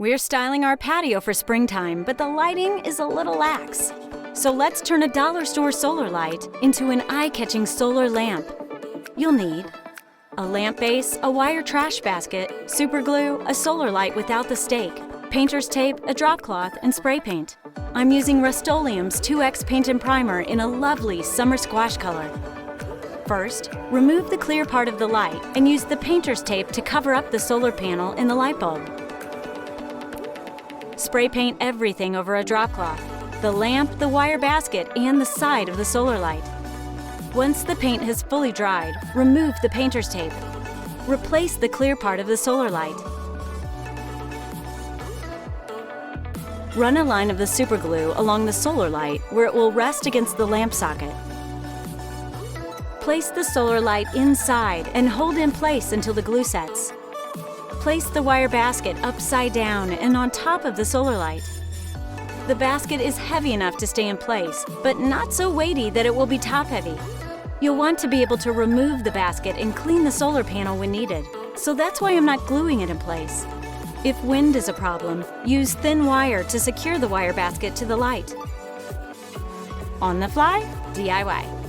We're styling our patio for springtime, but the lighting is a little lax. So let's turn a dollar store solar light into an eye-catching solar lamp. You'll need a lamp base, a wire trash basket, super glue, a solar light without the stake, painter's tape, a drop cloth, and spray paint. I'm using Rust-Oleum's 2X paint and primer in a lovely summer squash color. First, remove the clear part of the light and use the painter's tape to cover up the solar panel in the light bulb. Spray paint everything over a drop cloth: the lamp, the wire basket, and the side of the solar light. Once the paint has fully dried, remove the painter's tape. Replace the clear part of the solar light. Run a line of the super glue along the solar light where it will rest against the lamp socket. Place the solar light inside and hold in place until the glue sets. Place the wire basket upside down and on top of the solar light. The basket is heavy enough to stay in place, but not so weighty that it will be top-heavy. You'll want to be able to remove the basket and clean the solar panel when needed, so that's why I'm not gluing it in place. If wind is a problem, use thin wire to secure the wire basket to the light. On the fly, DIY.